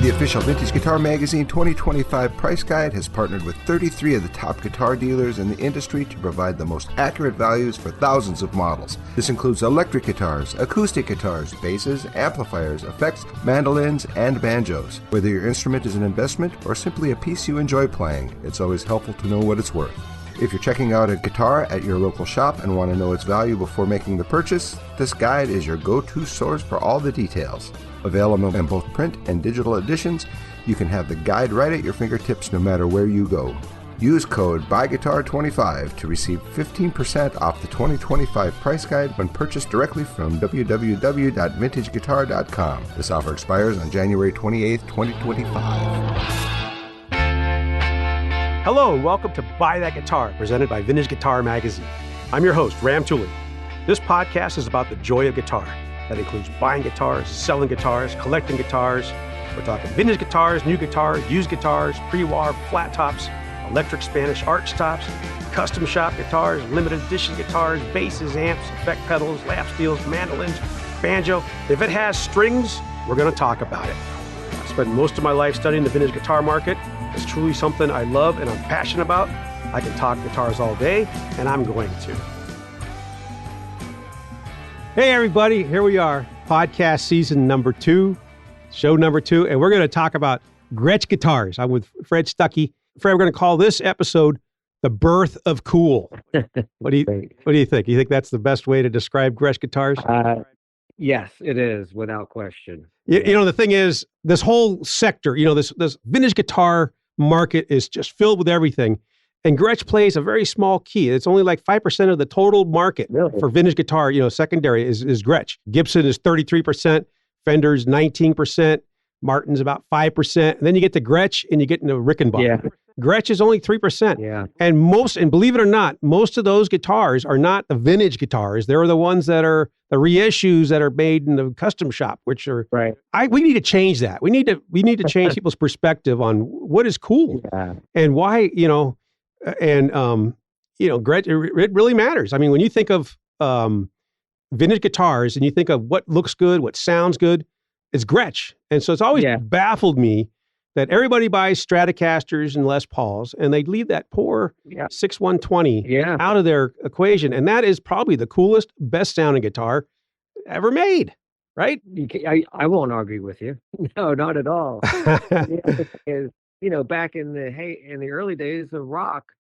The official Vintage Guitar Magazine 2025 price guide has partnered with 33 of the top guitar dealers in the industry to provide the most accurate values for thousands of models. This includes electric guitars, acoustic guitars, basses, amplifiers, effects, mandolins, and banjos. Whether your instrument is an investment or simply a piece you enjoy playing, it's always helpful to know what it's worth. If you're checking out a guitar at your local shop and want to know its value before making the purchase, this guide is your go-to source for all the details. Available in both print and digital editions, you can have the guide right at your fingertips no matter where you go. Use code BUYGUITAR25 to receive 15% off the 2025 price guide when purchased directly from www.vintageguitar.com. This offer expires on January 28, 2025. Hello and welcome to Buy That Guitar, presented by Vintage Guitar Magazine. I'm your host, Ram Tuli. This podcast is about the joy of guitar. That includes buying guitars, selling guitars, collecting guitars. We're talking vintage guitars, new guitars, used guitars, pre-war, flat tops, electric Spanish arch tops, custom shop guitars, limited edition guitars, basses, amps, effect pedals, lap steels, mandolins, banjo. If it has strings, we're going to talk about it. I've spent most of my life studying the vintage guitar market. It's truly something I love and I'm passionate about. I can talk guitars all day, and I'm going to. Hey, everybody. Here we are. Podcast season number 2, show number 2, and we're going to talk about Gretsch guitars. I'm with Fred Stucky. Fred, we're going to call this episode The Birth of Cool. What do you think? You think that's the best way to describe Gretsch guitars? Yes, it is, without question. You know, the thing is, this whole sector, you know, this vintage guitar market is just filled with everything. And Gretsch plays a very small key. It's only like 5% of the total market for vintage guitar, you know, secondary is Gretsch. Gibson is 33%, Fender's 19%, Martin's about 5%. And then you get to Gretsch and you get into Rickenbacker. Yeah. Gretsch is only 3%. Yeah. And believe it or not, most of those guitars are not the vintage guitars. They're the ones that are the reissues that are made in the custom shop, which are, right. We need to change that. We need to change people's perspective on what is cool and why, you know, and, you know, Gretsch, it really matters. I mean, when you think of vintage guitars and you think of what looks good, what sounds good, it's Gretsch. And so it's always baffled me that everybody buys Stratocasters and Les Pauls, and they leave that poor 6120 out of their equation. And that is probably the coolest, best sounding guitar ever made, right? I won't argue with you. No, not at all. You know, back in the early days of rock,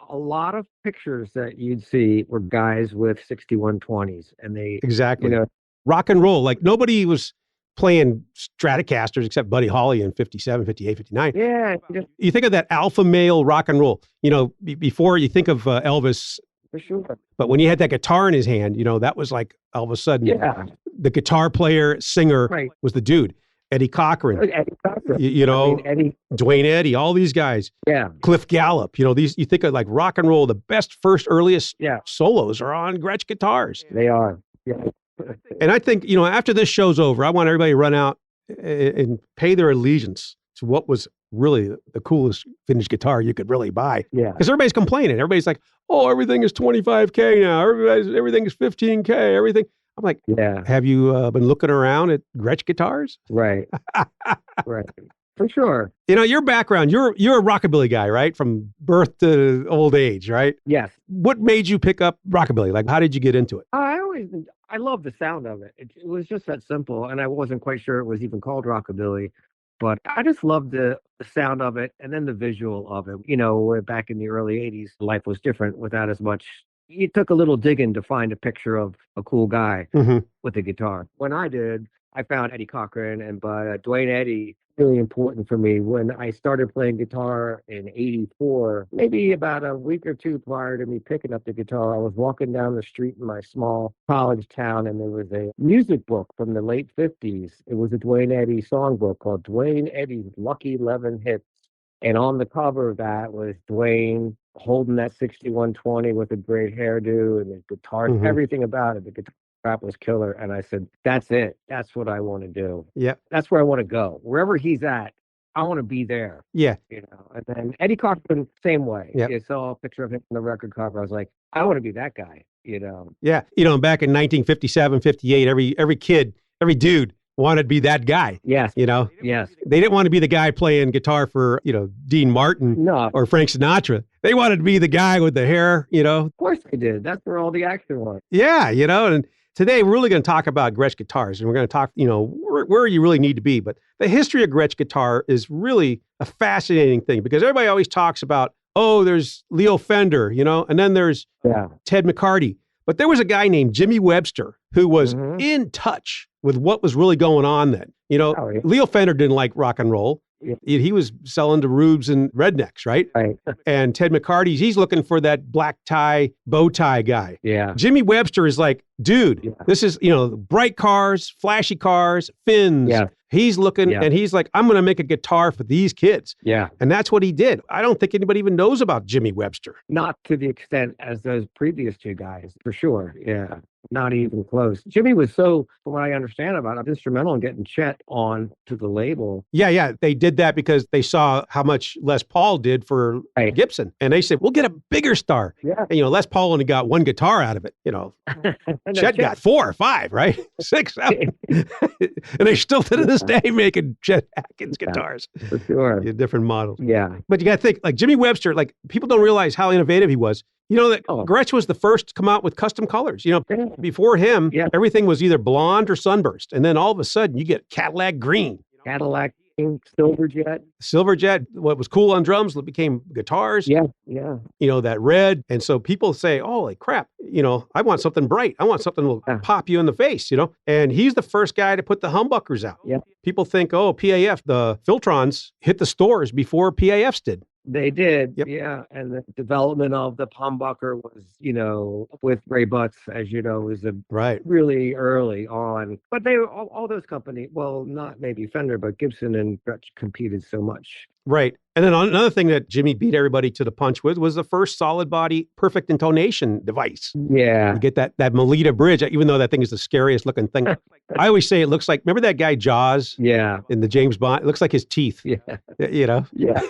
a lot of pictures that you'd see were guys with 6120s, and they exactly, you know, rock and roll. Like nobody was playing Stratocasters except Buddy Holly in 57, 58, 59. Yeah. You think of that alpha male rock and roll, you know, before you think of Elvis. For sure. But when he had that guitar in his hand, you know, that was like all of a sudden the guitar player, singer was the dude. Eddie Cochran. You know, Dwayne Eddy, all these guys. Yeah. Cliff Gallup. You know, you think of like rock and roll, the best earliest solos are on Gretsch guitars. They are. Yeah. And I think, you know, after this show's over, I want everybody to run out and pay their allegiance to what was really the coolest vintage guitar you could really buy. Yeah. Because everybody's complaining. Everybody's like, oh, everything is $25K now. Everything is $15K. Everything. I'm like, have you been looking around at Gretsch guitars? Right. Right. For sure. You know, your background, you're a rockabilly guy, right? From birth to old age, right? Yes. What made you pick up rockabilly? Like, how did you get into it? I love the sound of it. It was just that simple, and I wasn't quite sure it was even called rockabilly, but I just loved the sound of it and then the visual of it. You know, back in the early 80s, life was different without as much. It took a little digging to find a picture of a cool guy with a guitar. When I did, I found Eddie Cochran, but Dwayne Eddy, really important for me. When I started playing guitar in 84, maybe about a week or two prior to me picking up the guitar, I was walking down the street in my small college town, and there was a music book from the late 50s. It was a Dwayne Eddy songbook called Dwayne Eddy's Lucky 11 Hits. And on the cover of that was Dwayne holding that 6120 with a great hairdo and the guitar, everything about it. The guitar crap was killer. And I said, that's it. That's what I want to do. Yeah. That's where I want to go. Wherever he's at, I want to be there. Yeah. You know, and then Eddie Cochran, same way. Yeah. You saw a picture of him on the record cover. I was like, I want to be that guy, you know? Yeah. You know, back in 1957, 58, every kid, every dude wanted to be that guy. Yes. You know, Yes. they didn't want to be the guy playing guitar for, Dean Martin No. or Frank Sinatra. They wanted to be the guy with the hair, Of course they did. That's where all the action was. Yeah, and today we're really going to talk about Gretsch guitars, and we're going to talk, where you really need to be. But the history of Gretsch guitar is really a fascinating thing because everybody always talks about, oh, there's Leo Fender, and then there's Ted McCarty. But there was a guy named Jimmy Webster who was in touch with what was really going on then. Leo Fender didn't like rock and roll. Yeah. He was selling to rubes and rednecks, right? Right. And Ted McCarty, he's looking for that black tie, bow tie guy. Yeah. Jimmy Webster is like, dude, this is, bright cars, flashy cars, fins. Yeah. He's looking and he's like, I'm going to make a guitar for these kids. Yeah. And that's what he did. I don't think anybody even knows about Jimmy Webster. Not to the extent as those previous two guys, for sure. Yeah. Not even close. Jimmy was so, from what I understand about it, instrumental in getting Chet on to the label. Yeah. They did that because they saw how much Les Paul did for Gibson. And they said, we'll get a bigger star. Yeah. And, Les Paul only got one guitar out of it. Chet got 4 or 5, right? 6, 7. And they still to this day making Chet Atkins guitars. For sure. Different models. Yeah. But you got to think, like Jimmy Webster, like people don't realize how innovative he was. Gretsch was the first to come out with custom colors. Before him, everything was either blonde or sunburst. And then all of a sudden, you get Cadillac green. Cadillac pink, Silverjet. Silverjet, what was cool on drums became guitars. Yeah. That red. And so people say, holy crap, I want something bright. I want something that will pop you in the face, And he's the first guy to put the humbuckers out. Yeah. People think, PAF, the Filtrons hit the stores before PAFs did. They did, yep. Yeah. And the development of the humbucker was, with Ray Butts, as you know, was really early on. But they were all those companies, well, not maybe Fender, but Gibson and Gretsch competed so much. Right. And then another thing that Jimmy beat everybody to the punch with was the first solid body perfect intonation device. Yeah. You get that Melita bridge, even though that thing is the scariest looking thing. I always say it looks like, remember that guy Jaws? Yeah. In the James Bond? It looks like his teeth. Yeah. Yeah.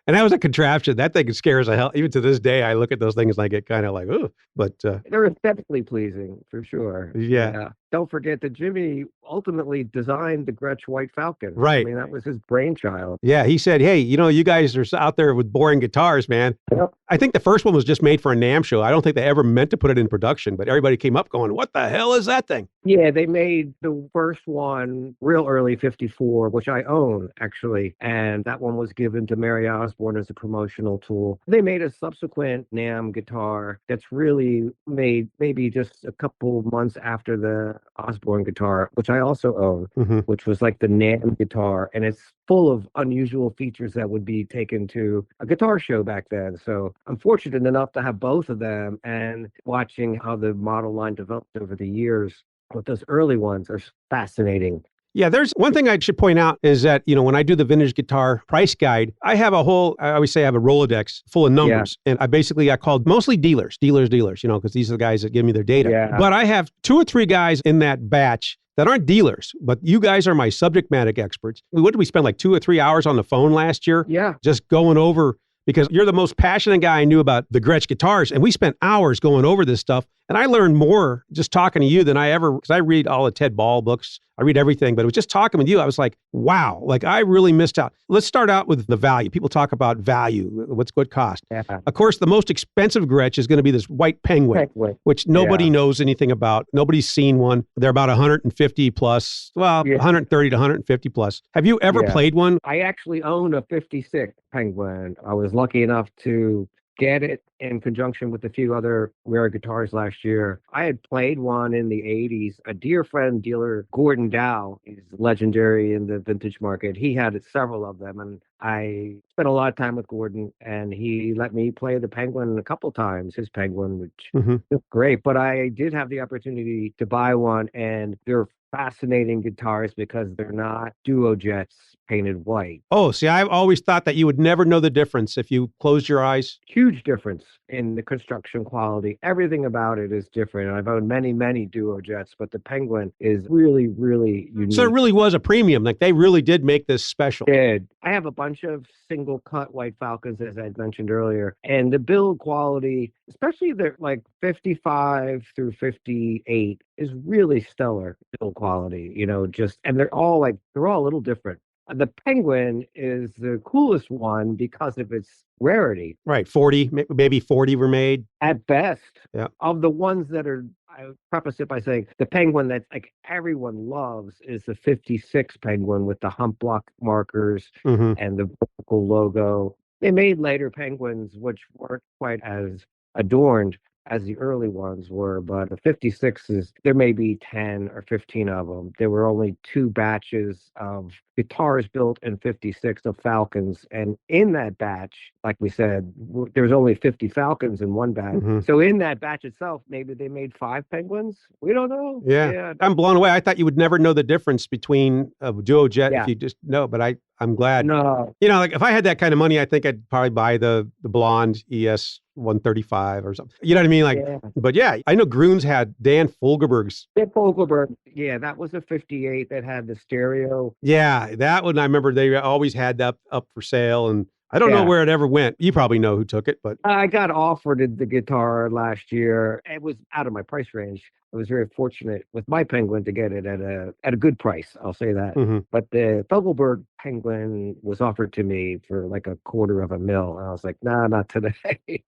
And that was a contraption. That thing scares the hell. Even to this day, I look at those things and I get kind of like, oh, but. They're aesthetically pleasing, for sure. Yeah. Don't forget that Jimmy ultimately designed the Gretsch White Falcon. Right. I mean, that was his brainchild. Yeah. He said, hey, you guys are out there with boring guitars, man. Yep. I think the first one was just made for a NAMM show. I don't think they ever meant to put it in production, but everybody came up going, what the hell is that thing? Yeah, they made the first one real early, 54, which I own, actually. And that one was given to Mary Osborne as a promotional tool. They made a subsequent NAMM guitar that's really made maybe just a couple months after the Osborne guitar, which I also own, which was like the NAMM guitar. And it's full of unusual features that would be taken to a guitar show back then. So I'm fortunate enough to have both of them, and watching how the model line developed over the years. But those early ones are fascinating. Yeah, there's one thing I should point out is that, when I do the vintage guitar price guide, I always say I have a Rolodex full of numbers. Yeah. And I called mostly dealers, because these are the guys that give me their data. Yeah. But I have 2 or 3 guys in that batch that aren't dealers, but you guys are my subject matter experts. What did we spend, like 2 or 3 hours on the phone last year? Yeah. Just going over, because you're the most passionate guy I knew about the Gretsch guitars. And we spent hours going over this stuff. And I learned more just talking to you than because I read all the Ted Ball books. I read everything, but it was just talking with you. I was like, wow, like I really missed out. Let's start out with the value. People talk about value. What's good cost? Yeah. Of course, the most expensive Gretsch is going to be this white penguin, which nobody knows anything about. Nobody's seen one. They're about 150 plus, 130 to 150 plus. Have you ever played one? I actually own a 56 penguin. I was lucky enough to get it in conjunction with a few other rare guitars last year. I had played one in the 80s. A dear friend, dealer Gordon Dow, he's legendary in the vintage market. He had several of them, and I spent a lot of time with Gordon, and he let me play the Penguin a couple times, his Penguin, which was great. But I did have the opportunity to buy one, and they're fascinating guitars because they're not duo jets, painted white. Oh, see, I've always thought that you would never know the difference if you closed your eyes. Huge difference in the construction quality. Everything about it is different. I've owned many, many duo jets, but the Penguin is really, really So it unique. really was a premium. Like they really did make this special. Did. I have a bunch of single cut White Falcons, as I mentioned earlier, and the build quality, especially the like 55 through 58, is really stellar build quality. Just and they're all a little different. The Penguin is the coolest one because of its rarity. Right. 40, maybe 40 were made. At best, Yeah. of the ones that are, I would preface it by saying the Penguin that like everyone loves is the 56 Penguin with the hump block markers Mm-hmm. and the vertical logo. They made later Penguins which weren't quite as adorned as the early ones were, but the 56s, there may be 10 or 15 of them. There were only two batches of guitars built in 56 of Falcons. And in that batch, like we said, there was only 50 Falcons in one batch. Mm-hmm. So in that batch itself, maybe they made 5 Penguins. We don't know. Yeah. I'm blown away. I thought you would never know the difference between a duo jet if you just know, but I'm glad. No. Like if I had that kind of money, I think I'd probably buy the blonde ES 135 or something. You know what I mean? But yeah, I know Groons had Dan Fogelberg's. Dan Fogelberg, yeah, that was a 58 that had the stereo. Yeah, that one I remember they always had that up for sale, and I don't know where it ever went. You probably know who took it, but I got offered the guitar last year. It was out of my price range. I was very fortunate with my Penguin to get it at a good price. I'll say that. Mm-hmm. But the Fogelberg Penguin was offered to me for like $250,000. And I was like, nah, not today.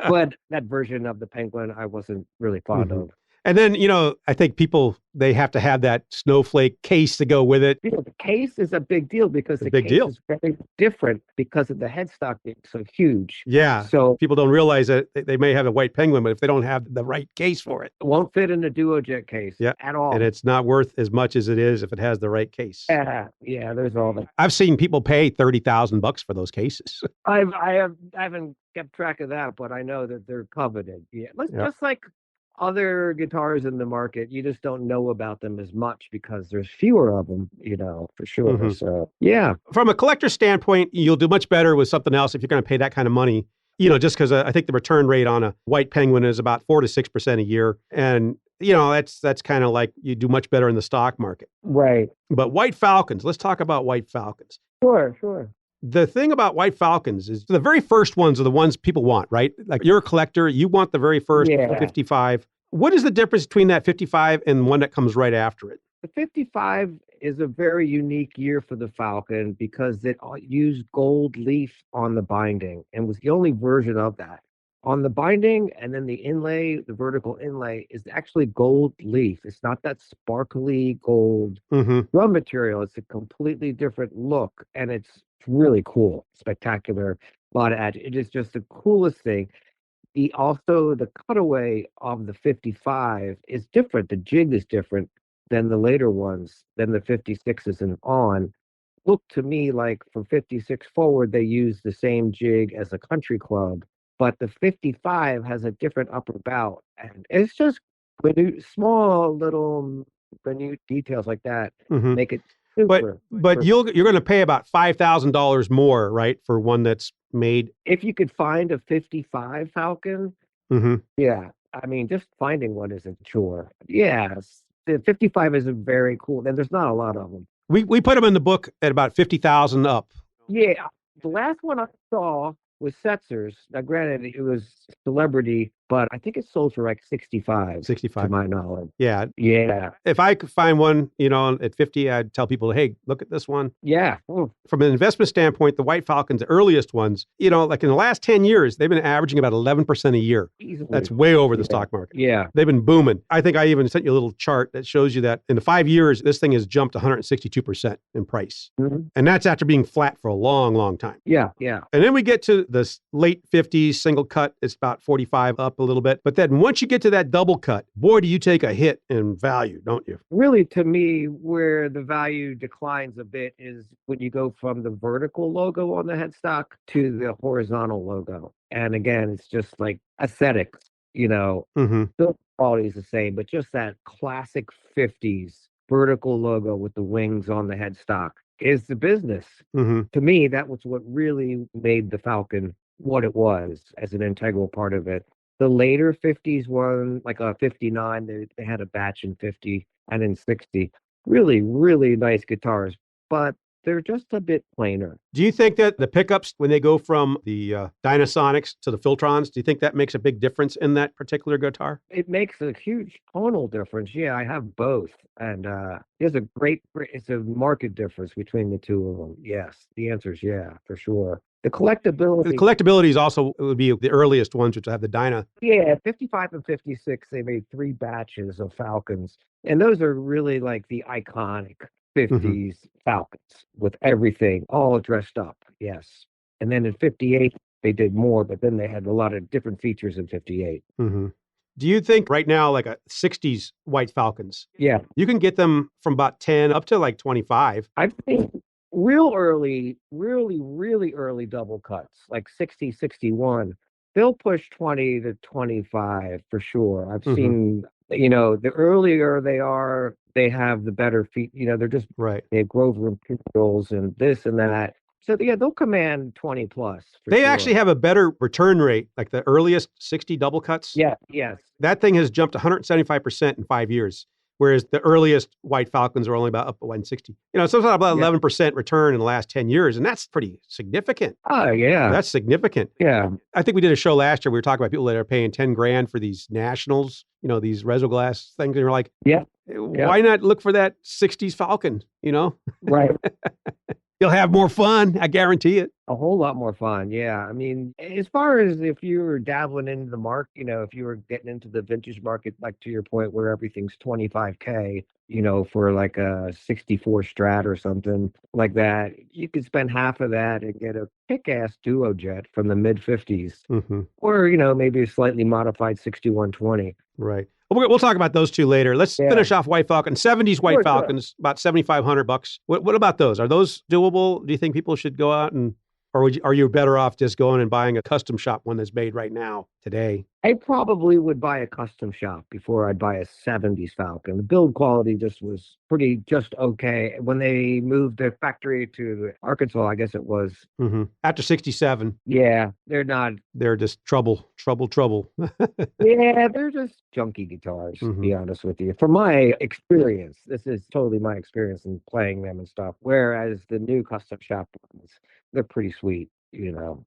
But that version of the Penguin, I wasn't really fond of. And then, I think people, they have to have that snowflake case to go with it. The case is a big deal because the big case deal. is very different because of the headstock being so huge. Yeah. So people don't realize that they may have a white Penguin, but if they don't have the right case for it. It won't fit in a duo jet case at all. And it's not worth as much as it is if it has the right case. Yeah, there's all that. I've seen people pay $30,000 for those cases. I haven't kept track of that, but I know that they're coveted. Yeah. Just like other guitars in the market, you just don't know about them as much because there's fewer of them, for sure. Mm-hmm. So, yeah. From a collector standpoint, you'll do much better with something else if you're going to pay that kind of money, just because I think the return rate on a white Penguin is about 4 to 6% a year. And, that's kind of like you do much better in the stock market. Right. But White Falcons, let's talk about White Falcons. Sure. The thing about White Falcons is the very first ones are the ones people want, right? Like you're a collector, you want the very first 55. What is the difference between that 55 and one that comes right after it? The 55 is a very unique year for the Falcon because it used gold leaf on the binding and was the only version of that. On the binding and then the inlay, the vertical inlay is actually gold leaf. It's not that sparkly gold drum material. It's a completely different look and it's really cool, spectacular, a lot of edge. It is just the coolest thing. The cutaway of the 55 is different. The jig is different than the later ones, than the 56s and on. Look to me like from 56 forward, they use the same jig as a country club, but the 55 has a different upper bout. And it's just small little minute details like that make it super. But you're going to pay about $5,000 more, right, for one that's made. If you could find a 55 Falcon, yeah. I mean, just finding one is a chore. Yes, the 55 is a very cool, and there's not a lot of them. We put them in the book at about 50,000 up. Yeah, the last one I saw was Setzer's. Now, granted, it was celebrity, but I think it sold for like 65 to my knowledge. Yeah. If I could find one, at 50, I'd tell people, hey, look at this one. Yeah. From an investment standpoint, the White Falcons, the earliest ones, like in the last 10 years, they've been averaging about 11% a year. Easily. That's way over the stock market. Yeah. They've been booming. I think I even sent you a little chart that shows you that in the 5 years, this thing has jumped 162% in price. And that's after being flat for a long, long time. Yeah. And then we get to the late 50s, single cut, it's about 45 up a little bit. But then once you get to that double cut, boy, do you take a hit in value, don't you? Really, to me, where the value declines a bit is when you go from the vertical logo on the headstock to the horizontal logo. And again, it's just like aesthetics, the quality is the same, but just that classic 50s vertical logo with the wings on the headstock. is the business. Hmm. To me, that was what really made the Falcon what it was as an integral part of it. The later 50s one, like a 59, they had a batch in 50 and in 60. Really, really nice guitars, but they're just a bit plainer. Do you think that the pickups, when they go from the Dynasonics to the Filtrons, do you think that makes a big difference in that particular guitar? It makes a huge tonal difference. Yeah, I have both. And there's a it's a market difference between the two of them. Yes, the answer is yeah, for sure. The The collectability, collectability is also would be the earliest ones, which have the Dyna. yeah, 55 and 56, they made three batches of Falcons. And those are really like the iconic Hmm. 50s Falcons with everything all dressed up. Yes. And then in 58, they did more, but then they had a lot of different features in 58. Hmm. Do you think right now, like a 60s White Falcons, Yeah. you can get them from about 10 up to like 25? I've seen real early, really, really early double cuts, like 60, 61. They'll push 20 to 25 for sure. I've Hmm. seen, the earlier they are, they have the better feet. They're just, Right. they have Grover Imperials and this and that. So yeah, they'll command 20 plus for They actually sure. have a better return rate, like the earliest 60 double cuts. Yeah, yes. That thing has jumped 175% in 5 years, whereas the earliest White Falcons are only about up at 160. So it's about Yeah. 11% return in the last 10 years, and that's pretty significant. Oh, yeah. That's significant. Yeah. I think we did a show last year. We were talking about people that are paying 10 grand for these nationals, these Resolglass things. And you're like, Yeah. Yeah. why not look for that 60s Falcon? Right. You'll have more fun. I guarantee it. A whole lot more fun. Yeah. I mean, as far as if you were dabbling into the mark, if you were getting into the vintage market, like to your point where everything's 25K, for like a 64 Strat or something like that, you could spend half of that and get a kick-ass duo jet from the mid 50s Hmm. or, maybe a slightly modified 6120. Right. Well, we'll talk about those two later. Let's Yeah. finish off White Falcon. 70s White Sure, sure. Falcons, about $7,500. What about those? Are those doable? Do you think people should go out or are you better off just going and buying a custom shop one that's made right now, today? I probably would buy a custom shop before I'd buy a 70s Falcon. The build quality just okay. When they moved their factory to Arkansas, I guess it was, Hmm. After 67, yeah, they're not, they're just trouble. yeah, they're just junky guitars, to be Hmm. honest with you. From my experience, this is totally my experience in playing them and stuff. Whereas the new custom shop ones, they're pretty sweet.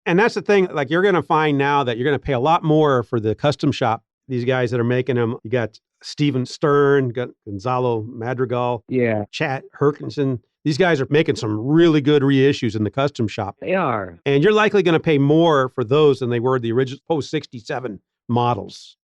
And that's the thing. Like you're going to find now that you're going to pay a lot more for the custom shop. These guys that are making them, you got Steven Stern, got Gonzalo Madrigal, Yeah, Chat Herkinson. These guys are making some really good reissues in the custom shop. they are. And you're likely going to pay more for those than they were the original post 67 models,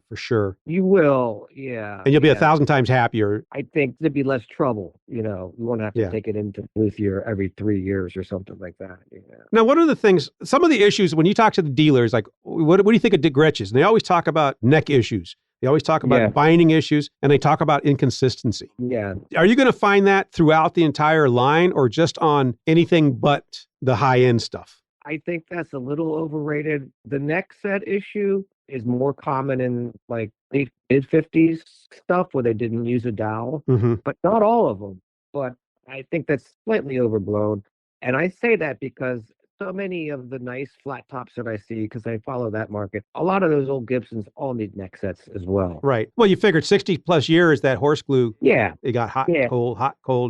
for sure. You will, yeah. And you'll be Yeah. 1,000 times happier. I think there'd be less trouble. You won't have to Yeah. take it into Luthier every 3 years or something like that. Yeah. Now, one of the things, some of the issues when you talk to the dealers, like, what do you think of Gretsch's? And they always talk about neck issues. They always talk about Yeah. binding issues, and they talk about inconsistency. Yeah. Are you going to find that throughout the entire line or just on anything but the high end stuff? I think that's a little overrated. The neck set issue is more common in like mid 50s stuff where they didn't use a dowel, Hmm. but not all of them. But I think that's slightly overblown. And I say that because so many of the nice flat tops that I see, because I follow that market, a lot of those old Gibsons all need neck sets as well. Right. Well, you figured 60 plus years that horse glue, Yeah, it got hot, Yeah. cold,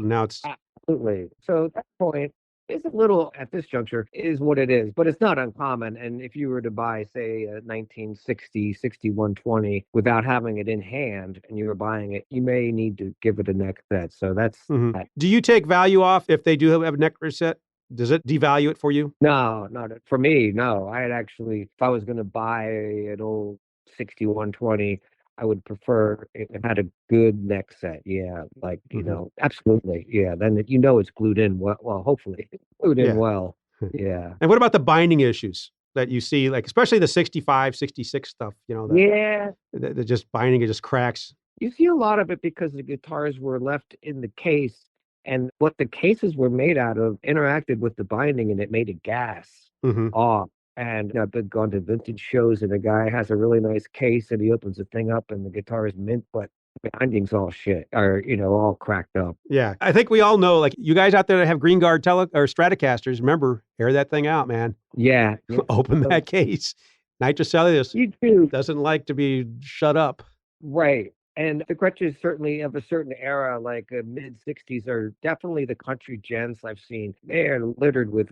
and now it's absolutely. So that point is a little, at this juncture, is what it is, but it's not uncommon. And if you were to buy, say, a 1960 6120 without having it in hand and you were buying it, you may need to give it a neck set. So that's Mhm. that. Do you take value off if they do have a neck reset? Does it devalue it for you? No, not for me. No, I had actually, if I was going to buy an old 6120, I would prefer it had a good neck set. Yeah, like, Mhm. absolutely. Yeah, then it's glued in well, hopefully it's glued in Yeah. well. Yeah. And what about the binding issues that you see, like especially the 65, 66 stuff, that, Yeah, that just binding, it just cracks. you see a lot of it because the guitars were left in the case, and what the cases were made out of interacted with the binding, and it made a gas Hmm. off. And I've been gone to vintage shows, and a guy has a really nice case, and he opens the thing up, and the guitar is mint, but bindings all shit, or all cracked up. Yeah. I think we all know, like you guys out there that have Green Guard or Stratocasters, remember, air that thing out, man. Yeah, yeah. Open that case. Nitrocellulose You do. doesn't like to be shut up. Right. And the Gretches certainly of a certain era, like mid 60s, are definitely the country gents I've seen. They're littered with,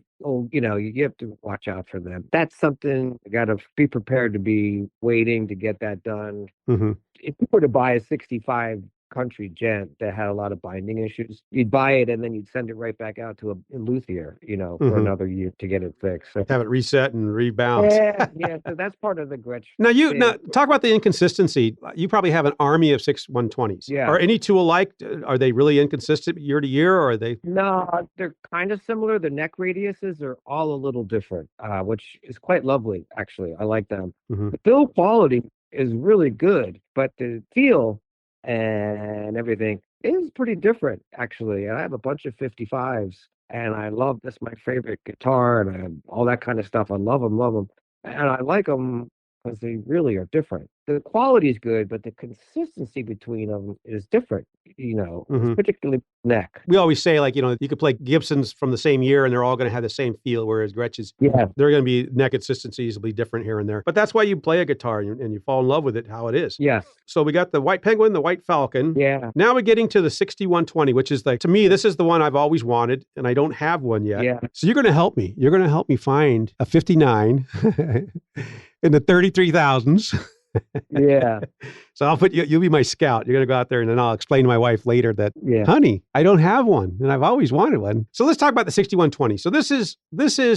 you have to watch out for them. That's something you got to be prepared to be waiting to get that done. Mm-hmm. If you were to buy a 65 country gent that had a lot of binding issues, you'd buy it and then you'd send it right back out to a luthier, for another year to get it fixed. So, have it reset and rebound. yeah. So that's part of the Gretsch. Now talk about the inconsistency. You probably have an army of 6120s. Yeah. Are any two alike? Are they really inconsistent year to year, or are they? No, they're kind of similar. The neck radiuses are all a little different, which is quite lovely, actually. I like them. Mm-hmm. The build quality is really good, but the feel and everything is pretty different, actually. And I have a bunch of 55s, and I love this. My favorite guitar, and all that kind of stuff. I love them, and I like them because they really are different. The quality is good, but the consistency between them is different. Particularly neck. We always say, like, you could play Gibsons from the same year and they're all going to have the same feel, whereas Gretsch's, yeah, they're going to be neck consistencies will be different here and there. But that's why you play a guitar and you fall in love with it, how it is. Yes. So we got the White Penguin, the White Falcon. Yeah. Now we're getting to the 6120, which is to me, this is the one I've always wanted, and I don't have one yet. Yeah. So you're going to help me. You're going to help me find a 59 in the 33,000s. Yeah. So I'll put you'll be my scout. You're going to go out there and then I'll explain to my wife later that, honey, I don't have one and I've always wanted one. So let's talk about the 6120. So this is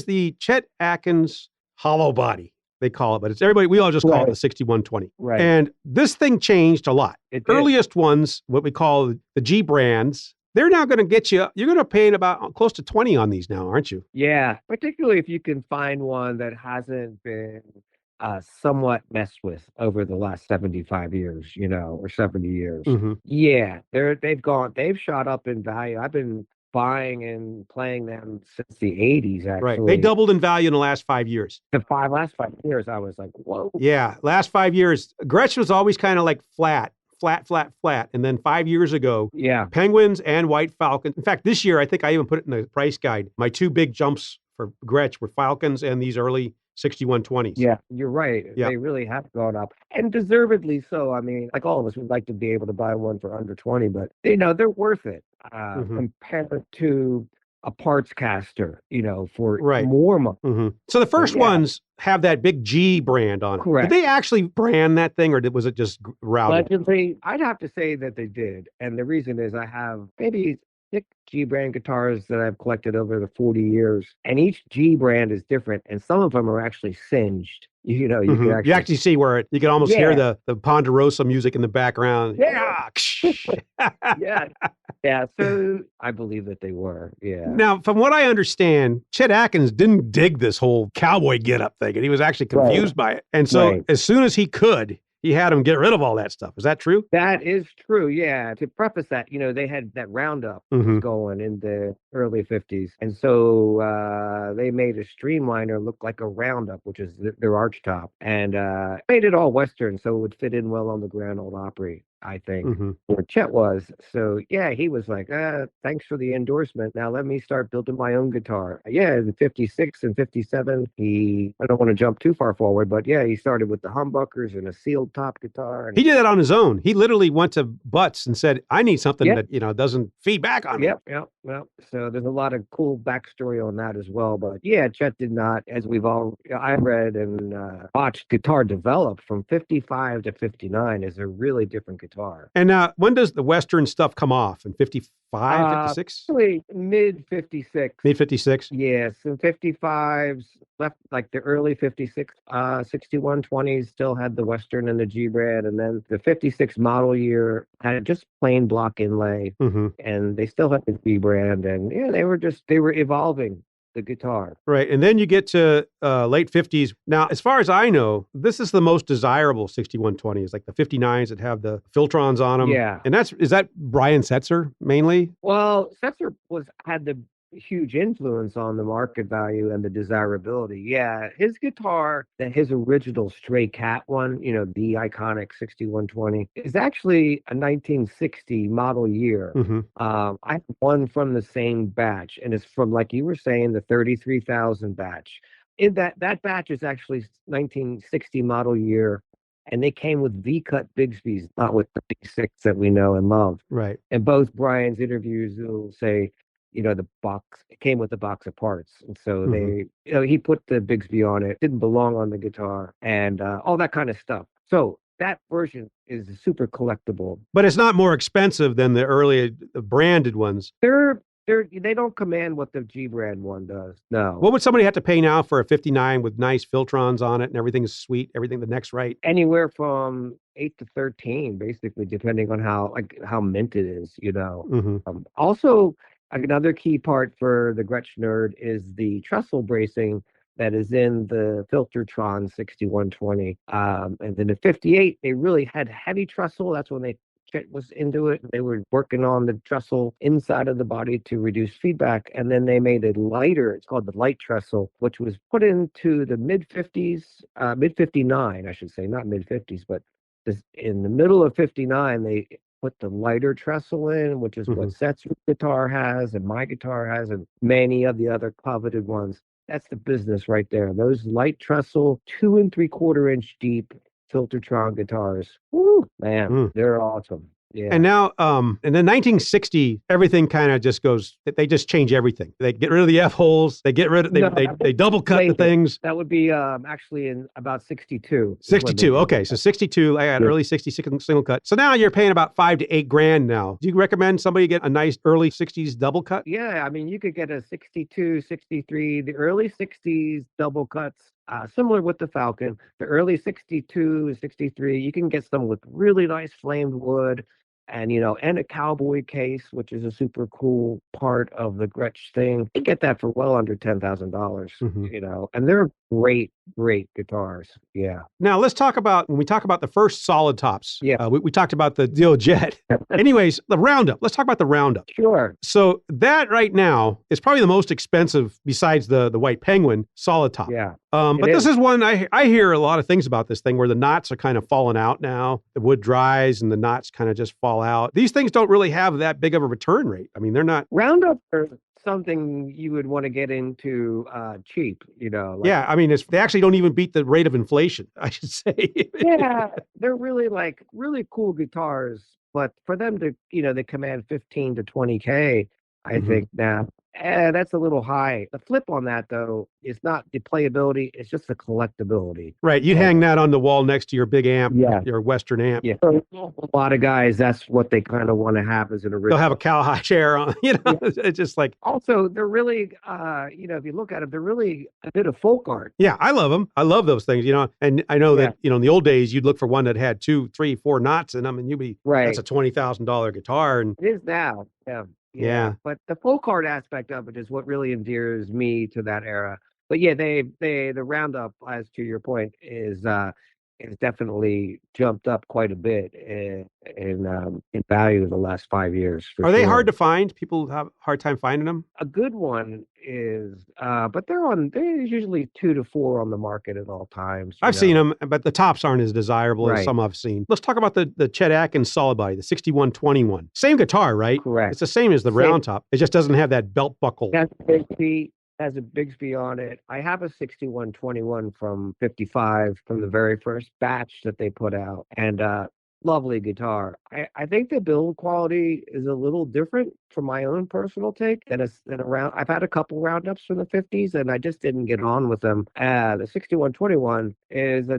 the Chet Atkins hollow body, they call it, but it's everybody, we all just call it the 6120. Right. And this thing changed a lot. Earliest ones, what we call the G brands, they're now going to get you're going to pay about close to 20 on these now, aren't you? Yeah. Particularly if you can find one that hasn't been somewhat messed with over the last 75 years, or 70 years. Mm-hmm. Yeah, they've shot up in value. I've been buying and playing them since the 80s, actually. Right. They doubled in value in the last 5 years. The last 5 years, I was like, whoa. Yeah, last 5 years. Gretsch was always kind of like flat. And then 5 years ago, Penguins and White Falcon. In fact, this year, I think I even put it in the price guide. My two big jumps for Gretsch were Falcons and these early 6120s. Yeah, you're right. Yeah. They really have gone up, and deservedly so. I mean, like all of us would like to be able to buy one for under 20, but they're worth it compared to a parts caster, for more money. Mm-hmm. So the first ones have that big G brand on it. Correct. Did they actually brand that thing, or was it just routed? Allegedly, I'd have to say that they did, and the reason is I have maybe 6 G brand guitars that I've collected over the 40 years, and each G brand is different, and some of them are actually singed. You can actually see where you can almost hear the Ponderosa music in the background. Yeah. Yeah. So I believe that they were. Yeah. Now, from what I understand, Chet Atkins didn't dig this whole cowboy getup thing, and he was actually confused by it. And so, as soon as he could, he had him get rid of all that stuff. Is that true? That is true, yeah. To preface that, they had that roundup going in the early 50s. And so they made a streamliner look like a roundup, which is their arch top, and made it all Western so it would fit in well on the Grand Ole Opry, I think, where Chet was. So, yeah, he was like, thanks for the endorsement. Now let me start building my own guitar. Yeah, in 56 and 57, I don't want to jump too far forward, but yeah, he started with the humbuckers and a sealed top guitar. He did that on his own. He literally went to Butts and said, I need something that, doesn't feed back on me. Yep. So there's a lot of cool backstory on that as well. But yeah, Chet did not, as I've read and watched guitar develop from 55 to 59 is a really different guitar. And when does the Western stuff come off? In 55, 56? Really mid 56. Mid 56? Yes. And 55s left like the early 56, 6120s still had the Western and the G brand. And then the 56 model year had just plain block inlay. And they still had the G brand. And yeah, they were evolving the guitar. Right. And then you get to late 50s. Now, as far as I know, this is the most desirable 6120s, like the 59s that have the Filtrons on them. Yeah. And is that Brian Setzer mainly? Well, Setzer had the huge influence on the market value and the desirability. Yeah, his guitar, his original Stray Cat one, the iconic 6120, is actually a 1960 model year. Hmm. I have one from the same batch, and it's from, like you were saying, the 33,000 batch. In that batch is actually 1960 model year, and they came with V-cut Bigsby's, not with the B6 that we know and love. Right. And both Brian's interviews will say, the box, it came with the box of parts. And so Hmm. he put the Bigsby on it, didn't belong on the guitar, and all that kind of stuff. So that version is super collectible. But it's not more expensive than the early branded ones. They don't command what the G brand one does. No. What would somebody have to pay now for a 59 with nice Filtrons on it and everything is sweet, everything the neck's right? Anywhere from 8 to 13, basically, depending on how mint it is, Hmm. Also, another key part for the Gretsch nerd is the trestle bracing that is in the Filtertron 6120. And then the 58, they really had heavy trestle. That's when they was into it. They were working on the trestle inside of the body to reduce feedback. And then they made it lighter. It's called the light trestle, which was put into the mid 50s, mid 59, I should say, not mid 50s, but in the middle of 59, they put the lighter trestle in, which is what Setsu's guitar has and my guitar has and many of the other coveted ones. That's the business right there. Those light trestle, 2 3/4 inch deep Filtertron guitars. Woo, man, they're awesome. Yeah. And now, in the 1960, everything kind of just goes, they just change everything. They get rid of the F holes. They get rid of, they double cut the things. That would be actually in about 62. 62. Okay. So 62, I had early 66 single cut. So now you're paying about $5,000 to $8,000 now. Do you recommend somebody get a nice early 60s double cut? Yeah. I mean, you could get a 62, 63, the early 60s double cuts. Similar with the Falcon, the early 62, 63, you can get some with really nice flamed wood and, and a cowboy case, which is a super cool part of the Gretsch thing. You get that for well under $10,000, and they're great, great guitars. Yeah. Now let's talk about, when we talk about the first solid tops. Yeah. We talked about the Dio Jet. Anyways, the Roundup. Let's talk about the Roundup. Sure. So that right now is probably the most expensive besides the White Penguin solid top. Yeah. But this is one I hear a lot of things about this thing where the knots are kind of falling out now. The wood dries and the knots kind of just fall out. These things don't really have that big of a return rate. I mean, they're not. Roundup are something you would want to get into cheap, Yeah, I mean, they actually don't even beat the rate of inflation, I should say. Yeah, they're really really cool guitars, but for them to, they command 15 to 20K, I think now. That's a little high. The flip on that, though, is not the playability, it's just the collectability. Right. You'd hang that on the wall next to your big amp, your Western amp. Yeah. So a lot of guys, that's what they kind of want to have as an original. They'll have a cowhide chair on, it's just like. Also, they're really, if you look at them, they're really a bit of folk art. Yeah, I love them. I love those things, and I know that, in the old days, you'd look for one that had 2, 3, 4 knots in them, and you'd be, that's a $20,000 guitar. And it is now. Yeah. Yeah. But the folk art aspect of it is what really endears me to that era. But yeah, the Roundup, as to your point, is definitely jumped up quite a bit in value in the last 5 years. Are they hard to find? People have a hard time finding them? A good one is, but there's usually 2 to 4 on the market at all times. I've seen them, but the tops aren't as desirable as some I've seen. Let's talk about the Chet Atkins solid body, the 6121. Same guitar, right? Correct. It's the same as the round top. It just doesn't have that belt buckle. Has a Bigsby on it. I have a 6121 from 55 from the very first batch that they put out, and lovely guitar. I think the build quality is a little different from my own personal take than a round. I've had a couple roundups from the 50s, and I just didn't get on with them. The 6121 is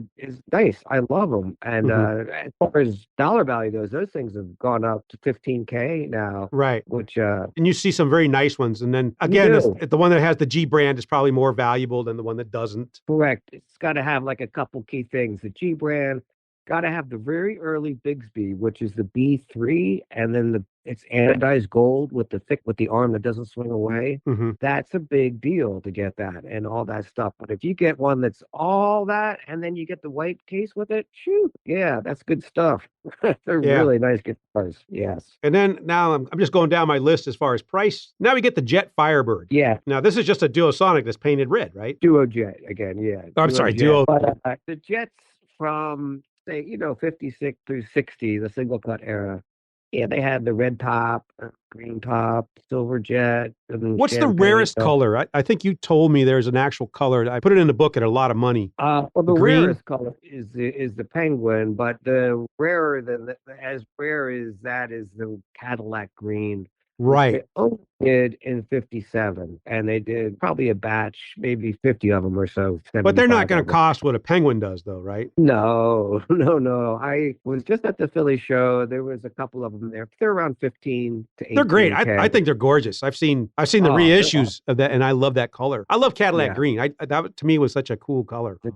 nice. I love them, and as far as dollar value goes, those things have gone up to 15K now. Right. Which and you see some very nice ones, and then again, the one that has the G brand is probably more valuable than the one that doesn't. Correct. It's got to have like a couple key things: the G brand. Got to have the very early Bigsby, which is the B3, and then it's anodized gold with the arm that doesn't swing away. Hmm. That's a big deal to get that and all that stuff. But if you get one that's all that and then you get the white case with it, shoot, yeah, that's good stuff. They're Yeah. really nice guitars. Yes. And then now I'm just going down my list as far as price. Now we get the Jet Firebird. Yeah. Now this is just a Duosonic that's painted red, right? Duo Jet again. Yeah. Oh, I'm sorry, Jet. Duo. But the Jets from say 56 through 60, the single cut era. Yeah, they had the red top, green top, silver jet. And What's the champagne. rarest color? I think you told me there's an actual color. I put it in the book at a lot of money. Well, the Green? rarest color is the penguin, but the rarer than as rare as that is the Cadillac green. Right. They only did in 57, and they did probably a batch, maybe 50 of them or so. But they're not 75 going of to them. cost what a penguin does, though, right? No, no. I was just at the Philly show. There was a couple of them there. They're around 15 to 18. They're great. I think they're gorgeous. I've seen the they're reissues of that, and I love that color. I love Cadillac Yeah. green. That to me was such a cool color. It's a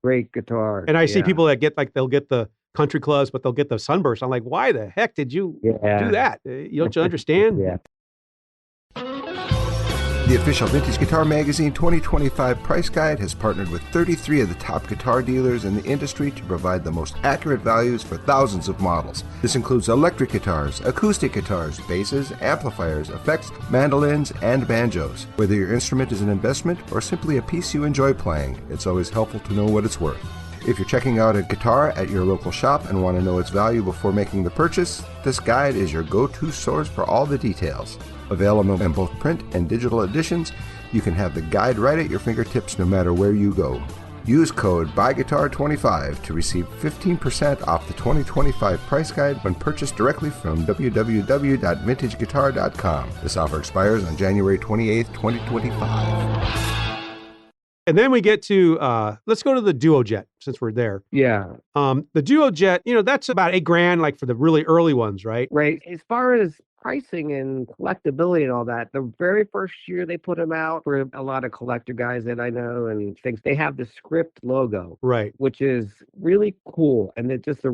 great guitar. And I see Yeah. people that they'll get the country clubs, but they'll get the sunburst. I'm like, why the heck did you Yeah. do that? You don't understand? Yeah. The official Vintage Guitar Magazine 2025 price guide has partnered with 33 of the top guitar dealers in the industry to provide the most accurate values for thousands of models. This includes electric guitars, acoustic guitars, basses, amplifiers, effects, mandolins, and banjos. Whether your instrument is an investment or simply a piece you enjoy playing, it's always helpful to know what it's worth. If you're checking out a guitar at your local shop and want to know its value before making the purchase, this guide is your go-to source for all the details. Available in both print and digital editions, you can have the guide right at your fingertips no matter where you go. Use code BUYGUITAR25 to receive 15% off the 2025 price guide when purchased directly from www.vintageguitar.com. This offer expires on January 28, 2025. And then we get to let's go to the Duo Jet since we're there. Yeah. The Duo Jet, that's about $8,000, like for the really early ones, right? Right. As far as pricing and collectability and all that, the very first year they put them out, for a lot of collector guys that I know and things, they have the script logo, Right. which is really cool. And it's just the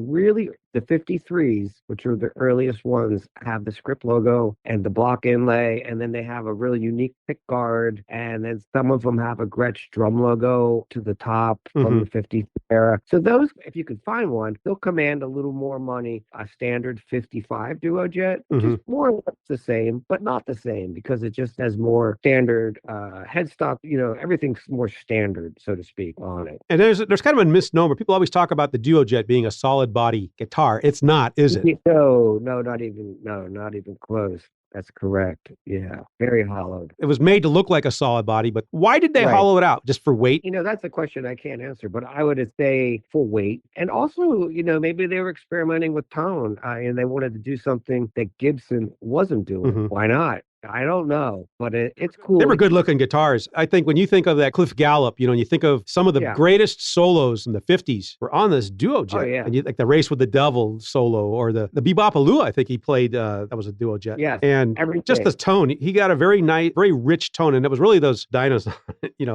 53s, which are the earliest ones, have the script logo and the block inlay. And then they have a really unique pick guard. And then some of them have a Gretsch drum logo to the top from the 50s era. So those, if you could find one, they'll command a little more money. A standard 55 Duo Jet, which is more or less the same, but not the same because it just has more standard headstock. Everything's more standard, so to speak, on it. And there's kind of a misnomer. People always talk about the Duo Jet being a solid body guitar. It's not, is it? No, not even close. That's correct. Yeah, very hollowed. It was made to look like a solid body, but why did they hollow it out? Just for weight? That's a question I can't answer, but I would say for weight. And also, maybe they were experimenting with tone and they wanted to do something that Gibson wasn't doing. Why not? I don't know, but it's cool. They were good looking guitars. I think when you think of that Cliff Gallup, and you think of some of the greatest solos in the 50s were on this Duo Jet. Oh, yeah. And like the Race with the Devil solo or the Bebopaloo, I think he played, that was a Duo Jet. Yes, and just the tone, he got a very nice, very rich tone. And it was really those dinos,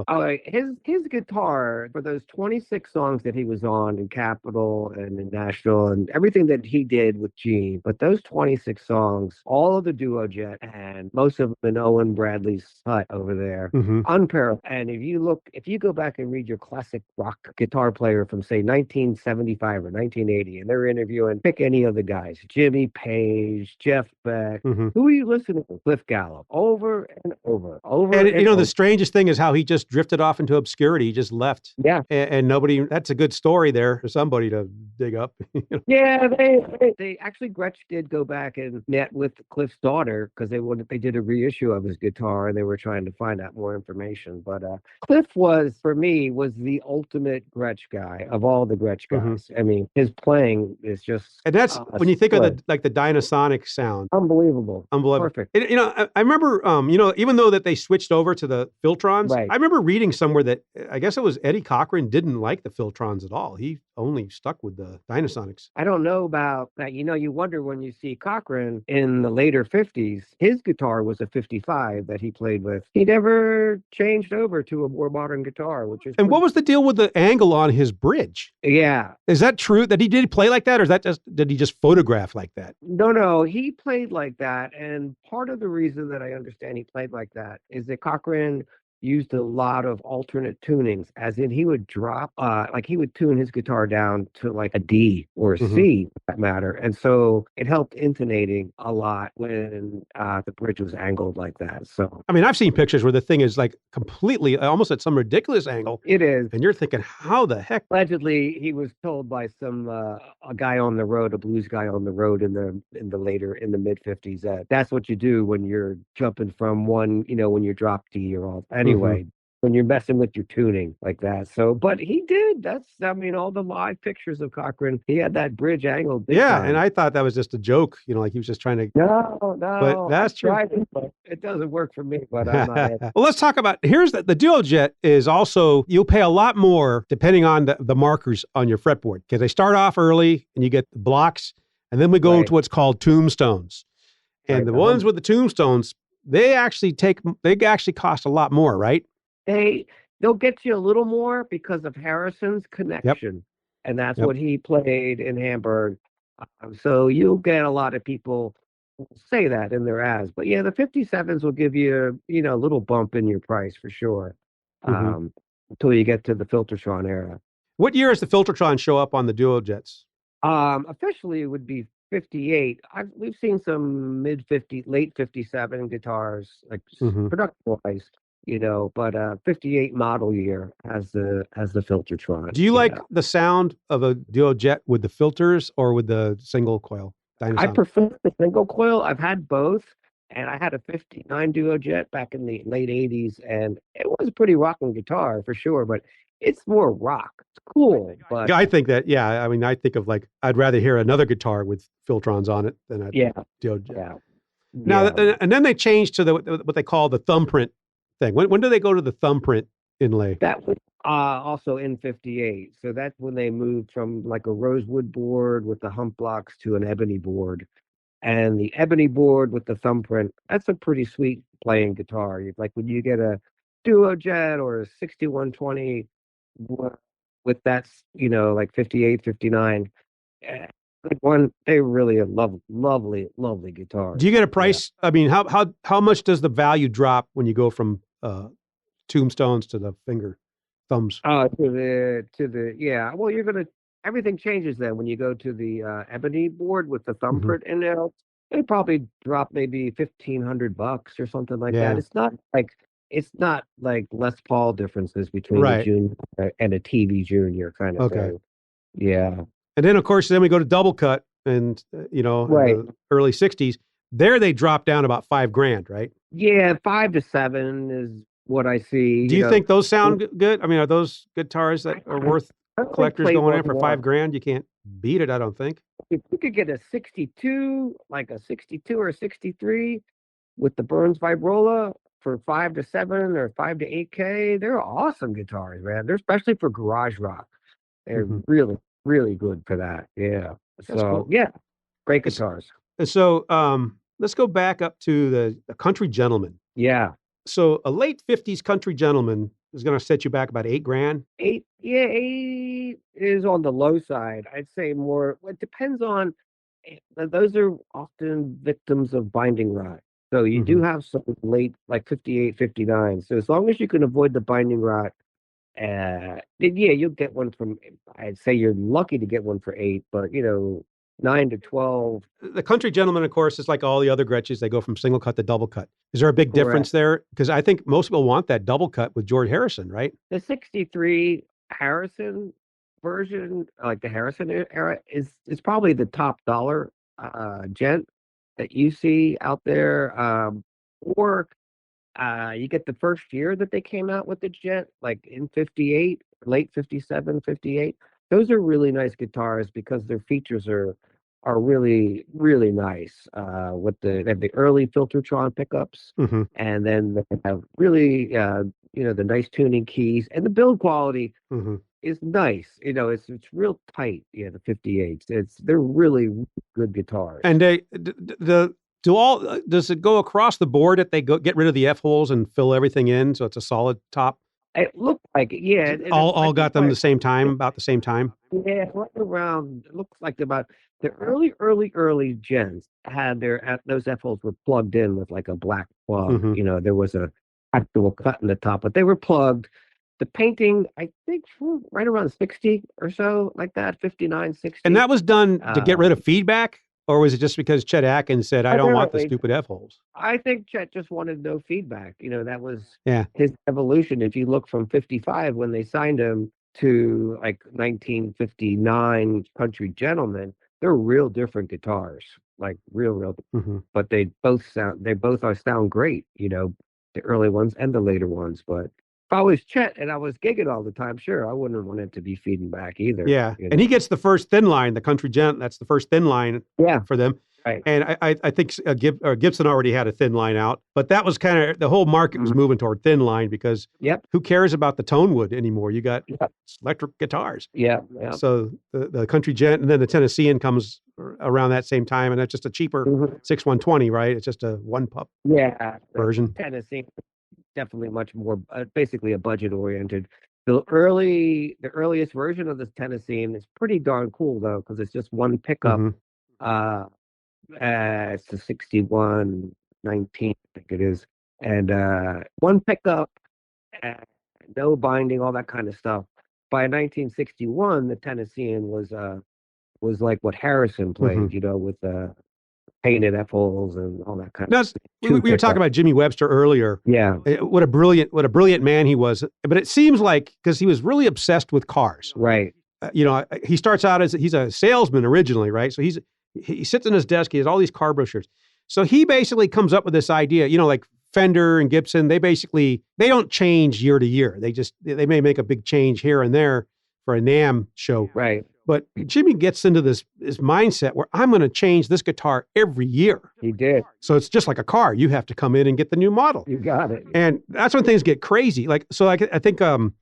Oh, his guitar for those 26 songs that he was on in Capitol and in Nashville and everything that he did with Gene, but those 26 songs, all of the Duo Jet and most of them in Owen Bradley's hut over there, unparalleled. And if you go back and read your classic rock guitar player from say 1975 or 1980, and they're interviewing, pick any of the guys, Jimmy Page, Jeff Beck, who are you listening to? Cliff Gallup, over and over. And the strangest thing is how he just drifted off into obscurity. He just left. Yeah. And nobody, that's a good story there for somebody to dig up. Yeah, they actually, Gretsch did go back and met with Cliff's daughter because they did a reissue of his guitar and they were trying to find out more information. But Cliff for me, was the ultimate Gretsch guy of all the Gretsch guys. I mean, his playing is just... And that's, when you think of the Dynasonic sound. Unbelievable. Perfect. And, I remember, even though that they switched over to the Filtrons, I remember reading somewhere that, I guess it was Eddie Cochran didn't like the Filtrons at all. He only stuck with the Dynasonics. I don't know about that. You wonder when you see Cochran in the later 50s, his guitar was a 55 that he played with. He never changed over to a more modern guitar, which is And what was the deal with the angle on his bridge? Yeah. Is that true that he did play like that, or is that did he just photograph like that? No, he played like that. And part of the reason that I understand he played like that is that Cochran used a lot of alternate tunings, as in he would drop, like he would tune his guitar down to like a D or a C, for that matter. And so it helped intonating a lot when the bridge was angled like that. So, I mean, I've seen pictures where the thing is like completely, almost at some ridiculous angle. It is. And you're thinking, how the heck? Allegedly, he was told by a guy on the road, a blues guy on the road in the mid 50s, that that's what you do when you're jumping from one, when you drop D or all. Anyway, when you're messing with your tuning like that. So, but he did. All the live pictures of Cochran, he had that bridge angled big time. And I thought that was just a joke, like he was just trying to. No, but that's true. But it doesn't work for me, but I'm not. Well, let's talk about, here's the dual jet is also, you'll pay a lot more depending on the markers on your fretboard, because they start off early and you get the blocks, and then we go to what's called tombstones. And the ones with the tombstones, they actually cost a lot more, right? They'll get you a little more because of Harrison's connection. And that's what he played in Hamburg. So you'll get a lot of people say that in their ads. But yeah, the 57s will give you, a little bump in your price for sure. Until you get to the Filtertron era. What year does the Filtertron show up on the dual jets? Officially it would be 58. We've seen some late 57 guitars, like production wise. But 58 model year has the Filtertron. Do you like the sound of a dual jet with the filters or with the single coil? I prefer the single coil. I've had both, and I had a 59 duo jet back in the late 80s, and it was a pretty rocking guitar for sure, but it's more rock. It's cool, but I think that, I think of I'd rather hear another guitar with Filtrons on it than a dual jet. Yeah. Now, and then they changed to what they call the thumbprint thing. When do they go to the thumbprint inlay? That was also in 58. So that's when they moved from like a rosewood board with the hump blocks to an ebony board. And the ebony board with the thumbprint, that's a pretty sweet playing guitar. Like when you get a duo jet or a 6120 with that, like 58, 59, good one. They really are lovely guitars. Do you get a price? Yeah. I mean, how much does the value drop when you go from tombstones to the thumbs? Well, everything changes then when you go to the ebony board with the thumbprint in there. It probably drop maybe $1,500 or something like that. It's not like Les Paul differences between a junior and a TV junior kind of thing. Yeah. And then of course, we go to double cut, and in the early 60s. There they drop down about $5,000, right? Yeah, 5 to 7 is what I see. Do you think those sound good? I mean, are those guitars that are worth collectors going in for $5,000? You can't beat it, I don't think. If you could get a 62, like a 62 or a 63 with the Burns Vibrola for 5 to 7 or 5 to 8K, they're awesome guitars, man. They're especially for garage rock. They're really, really good for that. Yeah. So great guitars. So let's go back up to the Country Gentleman. Yeah. So a late 50s Country Gentleman is going to set you back about $8,000. 8 is on the low side. I'd say more. It depends on. Those are often victims of binding rot. So you do have some late, like 58, 59. So as long as you can avoid the binding rot, then you'll get one from. I'd say you're lucky to get one for 8, but 9 to 12. The Country Gentleman, of course, is like all the other Gretsches. They go from single cut to double cut. Is there a big difference there? Because I think most people want that double cut with George Harrison, right? The 63 Harrison version, like the Harrison era, is probably the top dollar gent that you see out there. Or you get the first year that they came out with the gent, like in 58, late 57, 58. Those are really nice guitars because their features are really, really nice. They have the early Filtertron pickups, and then they have really, the nice tuning keys and the build quality. is nice. It's real tight. Yeah, the 58s. They're really good guitars. And does it go across the board that they get rid of the F holes and fill everything in so it's a solid top? It looked like it, yeah. All got them the same time, about the same time. Yeah, right around. It looks like about the early gens had those F holes were plugged in with like a black plug. Mm-hmm. There was a actual cut in the top, but they were plugged. The painting, I think, right around 60 or so, like that, 59, 60. And that was done to get rid of feedback, or was it just because Chet Atkins said, "I don't want the stupid F holes"? I think Chet just wanted no feedback. That was Yeah. his evolution. If you look from 55 when they signed him to like 1959 Country Gentleman, they're real different guitars, like real. Mm-hmm. But they both sound great. The early ones and the later ones. But if I was Chet and I was gigging all the time, sure, I wouldn't want it to be feeding back either. Yeah, and he gets the first thin line, the Country Gent. That's the first thin line. Yeah. For them. Right. And I think Gibson already had a thin line out, but that was kind of the whole market was moving toward thin line because who cares about the tone wood anymore? You got electric guitars. Yeah. So the Country Gent and then the Tennessean comes around that same time, and that's just a cheaper 6120, right? It's just a one pup version. Tennessee. Definitely much more, basically a budget oriented. The earliest version of this Tennessean is pretty darn cool though, because it's just one pickup. It's a 6119, I think it is, and one pickup, no binding, all that kind of stuff. By 1961, the Tennessean was like what Harrison played, with painted F holes and all that kind of stuff. We were talking about Jimmy Webster earlier. Yeah. What a brilliant man he was. But it seems like, because he was really obsessed with cars. Right. He starts out as, he's a salesman originally, right? So he sits in his desk, he has all these car brochures. So he basically comes up with this idea, like Fender and Gibson, they don't change year to year. They may make a big change here and there for a NAMM show. Right. But Jimmy gets into this mindset where I'm going to change this guitar every year. He did. So it's just like a car. You have to come in and get the new model. You got it. And that's when things get crazy. I think the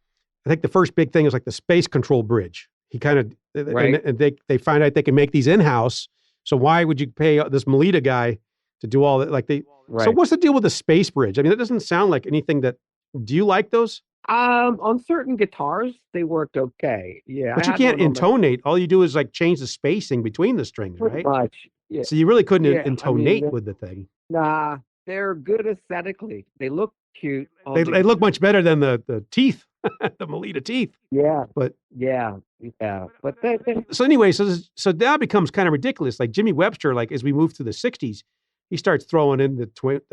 first big thing is like the space control bridge. He kind of, and they find out they can make these in-house. So why would you pay this Melita guy to do all that? So what's the deal with the space bridge? I mean, that doesn't sound like anything do you like those? On certain guitars, they worked okay. Yeah. But you can't intonate. All you do is like change the spacing between the strings, right? Pretty much. Yeah. So you really couldn't intonate with the thing. Nah, they're good aesthetically. They look cute. They look much better than the teeth, the Melita teeth. Yeah. But yeah. But so anyway, so that becomes kind of ridiculous. Like Jimmy Webster, like as we move through the 60s, he starts throwing in the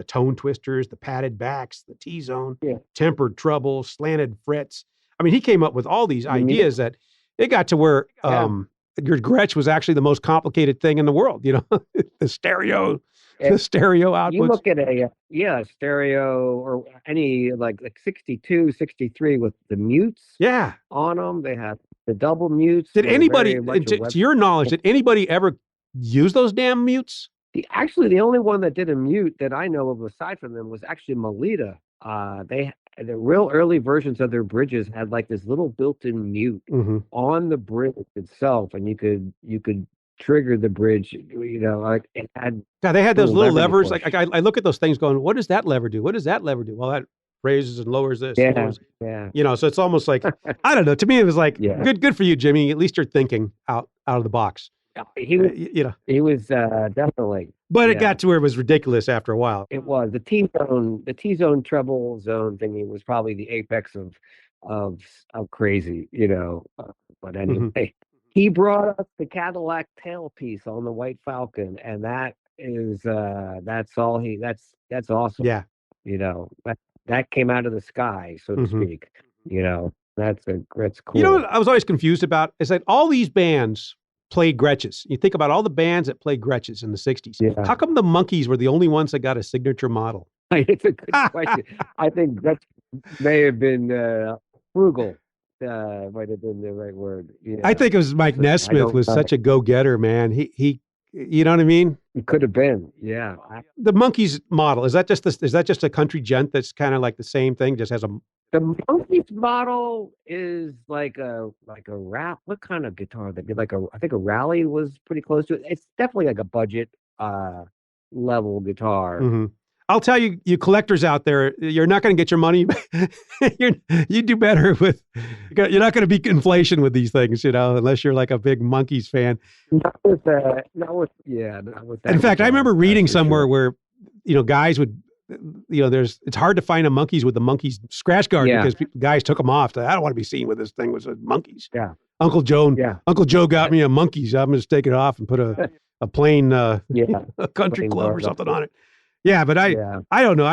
tone twisters, the padded backs, the T-zone, tempered treble, slanted frets. I mean, he came up with all these ideas that it got to where your Gretsch was actually the most complicated thing in the world. The stereo outputs. You look at a stereo or any like 62, 63 with the mutes on them. They had the double mutes. Did anybody, to your knowledge, did anybody ever use those damn mutes? The only one that did a mute that I know of aside from them was actually Melita. The real early versions of their bridges had like this little built-in mute on the bridge itself, and you could trigger the bridge. Like it had. Yeah, they had those little levers. Like I look at those things, going, "What does that lever do? What does that lever do?" Well, that raises and lowers this. Yeah. So it's almost like I don't know. To me, it was like good for you, Jimmy. At least you're thinking out of the box. He was definitely. But it got to where it was ridiculous after a while. It was the T-zone treble zone thingy was probably the apex of crazy, But anyway, he brought us the Cadillac tailpiece on the White Falcon, and that is that's awesome. Yeah, that came out of the sky, so to speak. That's cool. What I was always confused about is that all these bands played Gretches. You think about all the bands that played Gretches in the 60s. Yeah. How come the Monkees were the only ones that got a signature model? It's a good question. I think that may have been frugal. Might have been the right word. I think it was Mike Nesmith was such a go-getter, man. He you know what I mean? It could have been, yeah. The Monkees model, is that just a Country Gent that's kind of like the same thing, just has a The Monkeys model is like a rap. What kind of guitar? They did I think a rally was pretty close to it. It's definitely like a budget level guitar. Hmm. I'll tell you, you collectors out there, you're not going to get your money. You do better with. You're not going to beat inflation with these things, unless you're like a big Monkeys fan. Not with that. Not with that In fact, I guitar. remember That's reading for somewhere sure. where, guys would, it's hard to find a Monkeys with the Monkeys scratch guard Yeah, because guys took them off. I don't want to be seen with this thing with the Monkeys. yeah, Uncle Joe, yeah, Uncle Joe got me a Monkeys. I'm going to take it off and put a plain yeah. a country Plain club or guard up. something on it. Yeah, but Yeah, I don't know.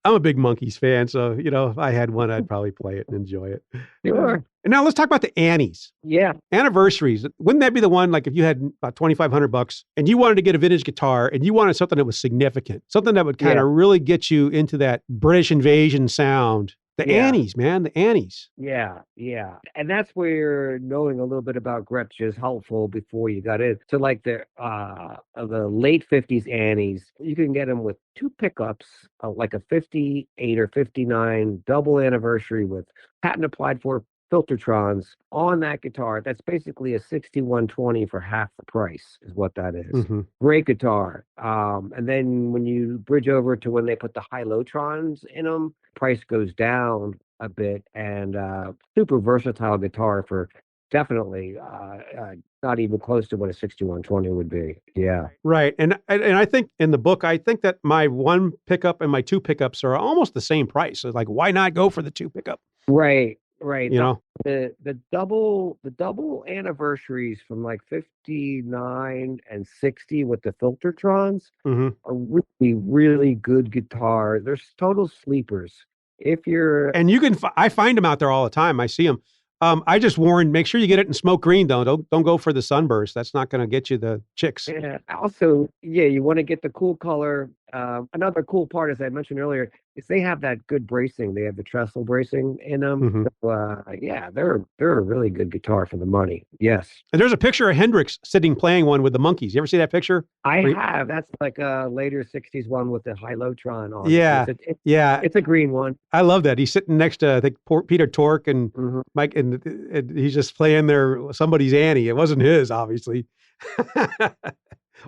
I'm a big Monkeys fan, so if I had one, I'd probably play it and enjoy it. sure. And now let's talk about the Annies. Yeah, Anniversaries. Wouldn't that be the one, like if you had about $2,500 and you wanted to get a vintage guitar and you wanted something that was significant, something that would kind yeah, of really get you into that British invasion sound? The yeah. Annies, man, the Annies. Yeah, yeah. And that's where knowing a little bit about Gretsch is helpful before you got in. So like the late 50s Annies, you can get them with two pickups, like a 58 or 59 double anniversary with patent applied for Filtertrons on that guitar. That's basically a 6120 for half the price is what that is. Hmm. Great guitar. And then when you bridge over to when they put the high-low-trons in them, price goes down a bit, and super versatile guitar for definitely not even close to what a 6120 would be. Yeah. Right. And I think in the book, I think that my one pickup and my two pickups are almost the same price. So like, why not go for the two pickup? Right, right. You know? The double anniversaries from like 59 and 60 with the Filtertrons Hmm. are really, really good guitar. They're total sleepers. If you're And I find them out there all the time. I see them. I just warn, make sure you get it in smoke green though. Don't go for the sunburst. That's not going to get you the chicks. Yeah. Also, yeah, you want to get the cool color. Another cool part, as I mentioned earlier, is they have that good bracing. They have the trestle bracing in them. Hmm. So, yeah, they're a really good guitar for the money. Yes, And there's a picture of Hendrix sitting playing one with the Monkeys. You ever see that picture? I Where have. That's like a later '60s one with the high-low-tron on it. Yeah, yeah. It's a green one. I love that. He's sitting next to, I think, Peter Tork and Hmm. Mike, and he's just playing somebody's Annie. It wasn't his, obviously.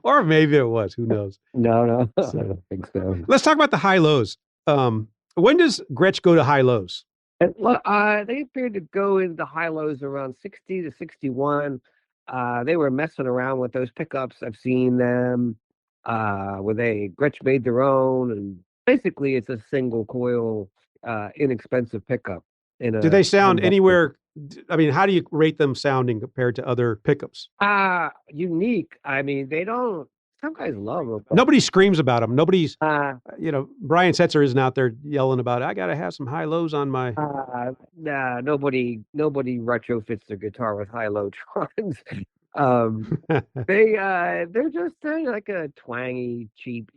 Or maybe it was. Who knows? No, no, I So, don't think so. let's talk about the high lows. When does Gretsch go to high lows? And, they appeared to go into high lows around 60 to 61. They were messing around with those pickups. I've seen them where Gretsch made their own, and basically it's a single coil, inexpensive pickup in Do a they sound humbucker. anywhere? I mean, how do you rate them sounding compared to other pickups? Unique. I mean, they don't. Some guys love them. Nobody screams about them. Nobody's, Uh, Brian Setzer isn't out there yelling about, I got to have some high lows on my. nah, nobody retrofits their guitar with high-low trons. They're like a twangy, cheap.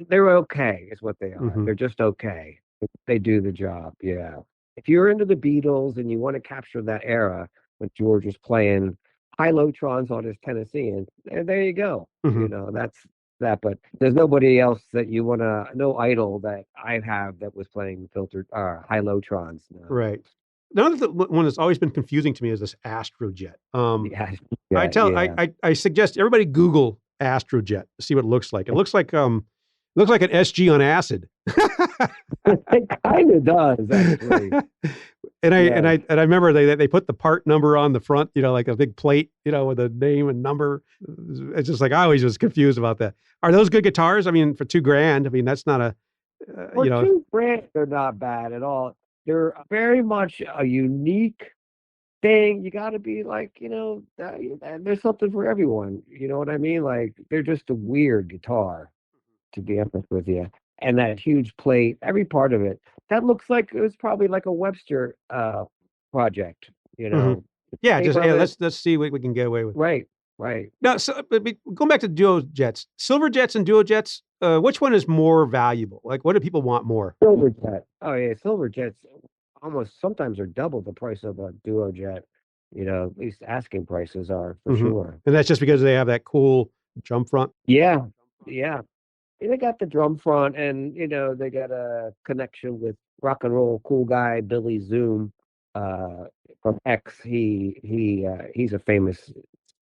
They're okay, is what they are. Hmm. They're just okay. They do the job. Yeah. If you're into the Beatles and you want to capture that era when George was playing high-low trons on his Tennessean, there you go. Hmm. That's that. But there's nobody else that you want to, no idol that I have that was playing filtered high-low trons. No. Right. Another one that's always been confusing to me is this Astrojet. Yeah, I yeah, tell yeah. I suggest everybody Google Astrojet to see what it looks like. It looks like an SG on acid. It kind of does, actually. And Yeah. I remember they put the part number on the front, like a big plate, with a name and number. It's just like I always was confused about that. Are those good guitars? I mean, for $2,000, I mean that's not a, For two brands, they're not bad at all. They're very much a unique thing. You got to be like, there's something for everyone. You know what I mean? Like, they're just a weird guitar, to be honest with you. And that huge plate, every part of it, that looks like it was probably like a Webster project, you Mhm. know. Yeah, Shape just of it. let's see what we can get away with. Right, right. Now, so, going back to duo jets, silver jets and duo jets, which one is more valuable? Like, what do people want more? Silverjet. Oh yeah, Silverjets almost sometimes are double the price of a duo jet. At least asking prices are for Hmm. sure. And that's just because they have that cool drum front. Yeah, yeah. They got the drum front, and they got a connection with rock and roll cool guy Billy Zoom uh, from X. He's a famous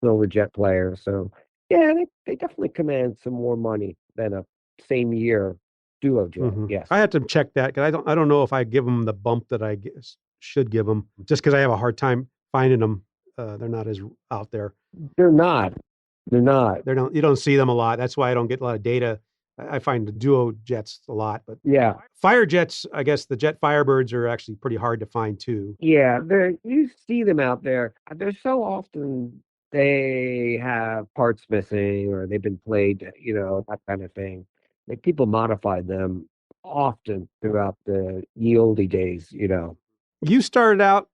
silver jet player. So yeah, they definitely command some more money than a same year duo jet. Yes. I had to check that because I don't know if I give them the bump that I guess should give them just because I have a hard time finding them. They're not as out there. They're not. They're not. You don't see them a lot. That's why I don't get a lot of data. I find the duo jets a lot, but Yeah. fire jets, I guess the jet Firebirds are actually pretty hard to find too. Yeah, you see them out there. They're so often they have parts missing or they've been played, that kind of thing. Like people modified them often throughout the ye olde days. You started out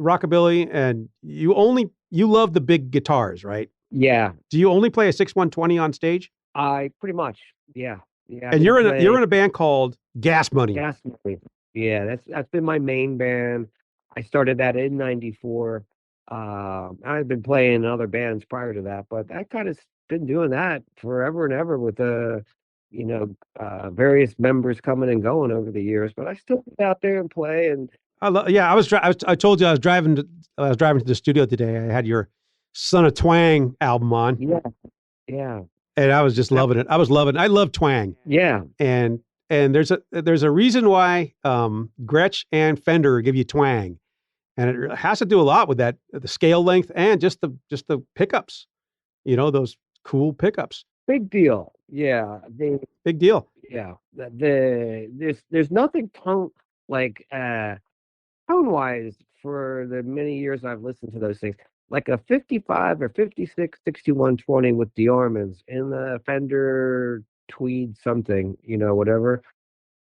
rockabilly and you love the big guitars, right? Yeah, Do you only play a 6120 on stage? I pretty much. Yeah. Yeah, I've And been you're in playing a band called Gas Money. Gas Money. Yeah, that's been my main band. I started that in '94. I've been playing in other bands prior to that, but I kind of been doing that forever and ever with various members coming and going over the years. But I still get out there and play. And Yeah, I told you I was driving to the studio today. I had your Son of Twang album on, yeah, yeah, and I was just loving it. I love twang. yeah, And there's a reason why Gretsch and Fender give you twang, and it has to do a lot with that the scale length and just the pickups. Those cool pickups. big deal. Yeah, Big deal. yeah. There's nothing like tone wise for the many years I've listened to those things. Like a 55 or 56 6120 with the Ormans in the Fender Tweed something, whatever.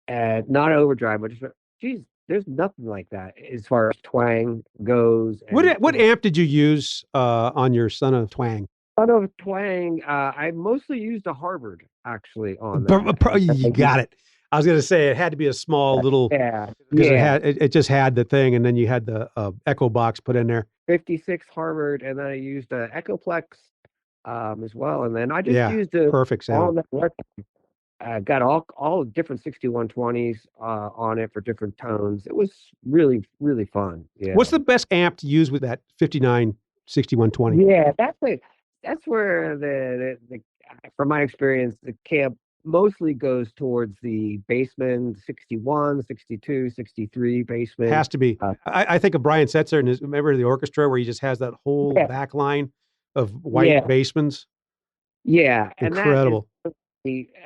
And not overdrive, but just, geez, there's nothing like that as far as twang goes. And What amp did you use on your Son of Twang? Son of Twang, I mostly used a Harvard actually on that. You got it. I was going to say it had to be a small little Yeah, because yeah. it just had the thing, and then you had the echo box put in there. 56 Harvard, and then I used a Echoplex as well, and then I just Yeah, used a perfect all sound. that record. Got all different 6120s on it for different tones. It was really really fun. Yeah, What's the best amp to use with that 59 6120? yeah. That's where the from my experience, the camp mostly goes towards the Bassman 61, 62, 63 Bassman. Has to be. I think of Brian Setzer and remember the orchestra where he just has that whole Yeah, back line of white yeah, bassmans. yeah, and that is. Incredible.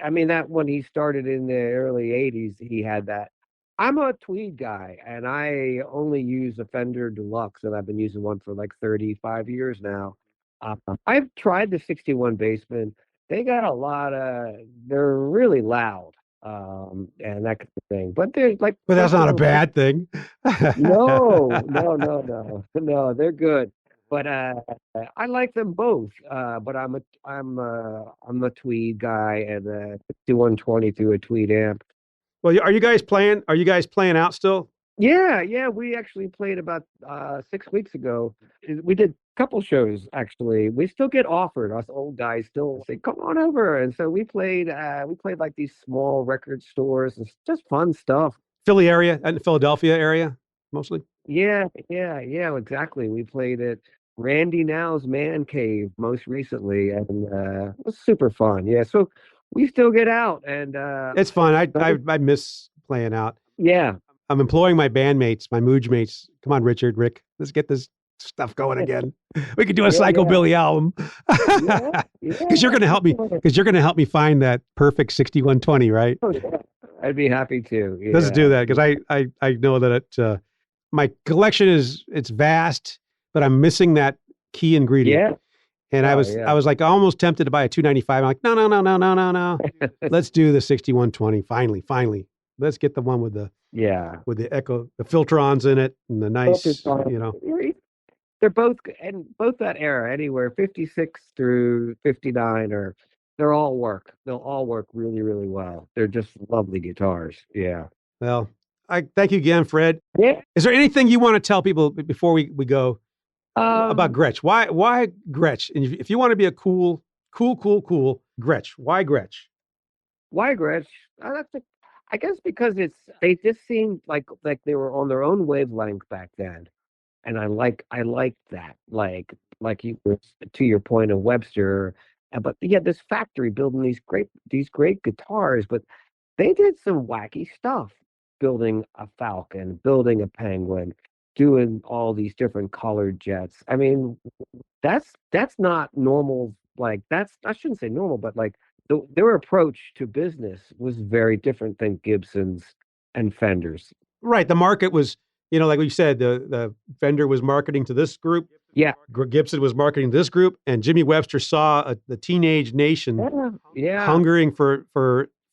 I mean, that when he started in the early '80s, he had that. I'm a Tweed guy, and I only use a Fender Deluxe, and I've been using one for like 35 years now. Uh, I've tried the 61 Bassman. They got a lot of. They're really loud, and that kind of thing. But they're like But that's not a personal. bad thing. No, no, no, no, no. They're good, but I like them both. But I'm a Tweed guy, and 6120 through a Tweed amp. Well, are you guys playing? Are you guys playing out still? Yeah, yeah. We actually played about 6 weeks ago. We did a couple shows actually. We still get offered. Us old guys still say, "Come on over." And so we played. We played like these small record stores. It's just fun stuff. Philly area and the Philadelphia area mostly. Yeah, yeah, yeah, exactly. We played at Randy Now's Man Cave most recently, and it was super fun. Yeah, so we still get out, and It's fun. those- I miss playing out. yeah, I'm employing my bandmates, my Mooj mates. Come on, Richard, Rick, let's get this stuff going again. We could do a yeah, yeah, psychobilly album. yeah, Because you're yeah. going to help me. Because you're going to help me find that perfect 6120, right? Oh, yeah. I'd be happy to. Let's do Yeah, that because I know that my collection it's vast, but I'm missing that key ingredient. yeah. And Oh, I yeah, was like almost tempted to buy a 295. I'm like, no, no, no, no, no, no, no. Let's do the 6120. Finally. Let's get the one yeah. with the echo, the filtrons in it and the Both is nice, fun. They're both and both that era, anywhere 56 through 59, or they're all work. They'll all work really, really well. They're just lovely guitars. Yeah. well, I thank you again, Fred. Yeah. Is there anything you want to tell people before we go about Um, Gretsch? Why Gretsch? And if you want to be a cool Gretsch, why Gretsch? Why Gretsch? That's a, I guess because they just seemed like they were on their own wavelength back then, and I like that. Like you to your point of Webster, but yeah, this factory building these great guitars, but they did some wacky stuff, building a Falcon, building a Penguin, doing all these different colored jets. I mean, that's not normal. Like that's I shouldn't say normal, but like their approach to business was very different than Gibson's and Fender's. Right. The market was, like we said, the Fender was marketing to this group. Yeah, Gibson was marketing to this group, and Jimmy Webster saw the teenage nation yeah. hungering for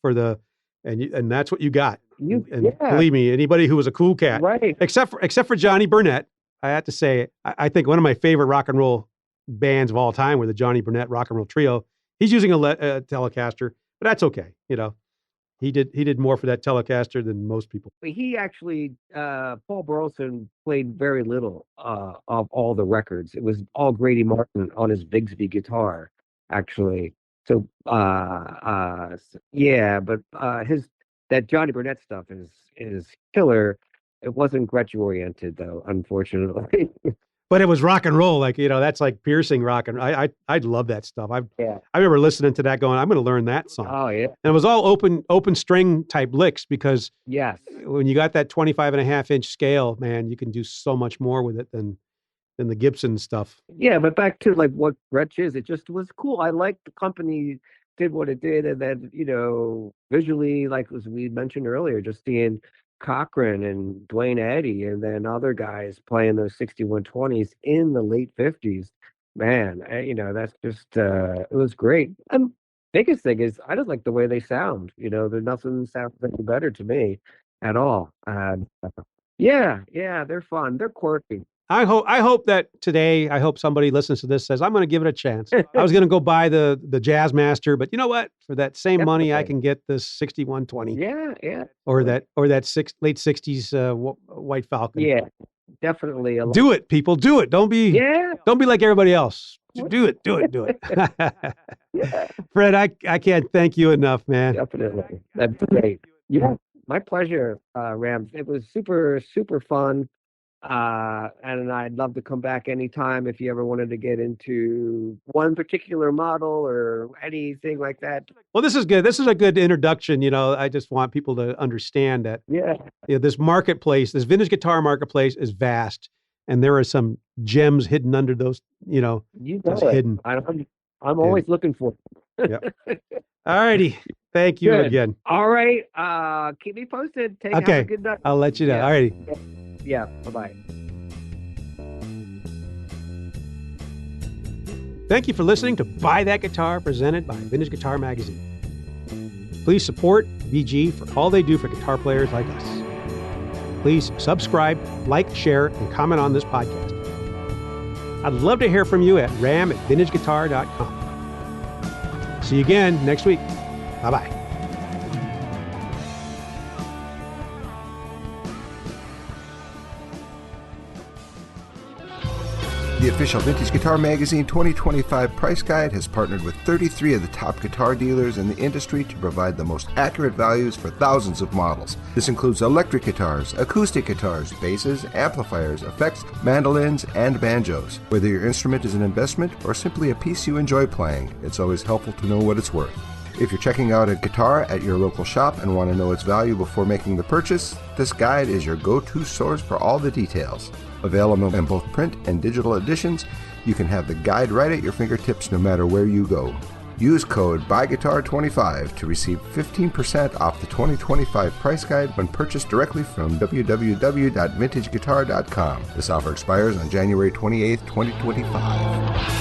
the, and that's what you got. And Yeah, believe me, anybody who was a cool cat, right. except for Johnny Burnett, I have to say, I think one of my favorite rock and roll bands of all time were the Johnny Burnett Rock and Roll Trio. He's using a Telecaster, but that's okay. He did more for that Telecaster than most people. He actually, Paul Burleson played very little of all the records. It was all Grady Martin on his Bigsby guitar, actually. So, yeah, but his that Johnny Burnett stuff is killer. It wasn't Gretsch oriented though, unfortunately. But it was rock and roll, that's like piercing rock and I love that stuff. Yeah. I remember listening to that, going, I'm going to learn that song. Oh yeah. And it was all open string type licks, because Yes. when you got that 25.5-inch scale, man, you can do so much more with it than the Gibson stuff. Yeah, but back to like what Gretsch is, it just was cool. I liked the company did what it did, and then visually, like as we mentioned earlier, just seeing Cochran and Dwayne Eddy, and then other guys playing those 6120s in the late 50s. Man, that's just it was great. And biggest thing is I just like the way they sound. There's nothing sounds any better to me at all. Yeah, they're fun. They're quirky. I hope that today, I hope somebody listens to this says, I'm going to give it a chance. I was going to go buy the Jazz Master, but you know what? For that same money, I can get this 6120. Yeah. Or that late 60s White Falcon. Yeah, definitely. Do it, people. Do it. Don't be like everybody else. Do it. Yeah. Fred, I can't thank you enough, man. Definitely. That's great. Yeah, my pleasure, Ram. It was super, super fun. And I'd love to come back anytime if you ever wanted to get into one particular model or anything like that. Well, this is good. This is a good introduction. I just want people to understand that this marketplace, this vintage guitar marketplace, is vast, and there are some gems hidden under those. Hidden. I'm always looking for it. Yep. All righty. Thank you again. All right. Keep me posted. Have a good night. I'll let you know. Yeah. All righty. Yeah. Bye-bye. Thank you for listening to Buy That Guitar, presented by Vintage Guitar Magazine. Please support VG for all they do for guitar players like us. Please subscribe, like, share, and comment on this podcast. I'd love to hear from you at ram@vintageguitar.com. See you again next week. Bye-bye. The official Vintage Guitar Magazine 2025 price guide has partnered with 33 of the top guitar dealers in the industry to provide the most accurate values for thousands of models. This includes electric guitars, acoustic guitars, basses, amplifiers, effects, mandolins, and banjos. Whether your instrument is an investment or simply a piece you enjoy playing, it's always helpful to know what it's worth. If you're checking out a guitar at your local shop and want to know its value before making the purchase, this guide is your go-to source for all the details. Available in both print and digital editions, you can have the guide right at your fingertips no matter where you go. Use code BUYGUITAR25 to receive 15% off the 2025 price guide when purchased directly from www.vintageguitar.com. This offer expires on January 28, 2025.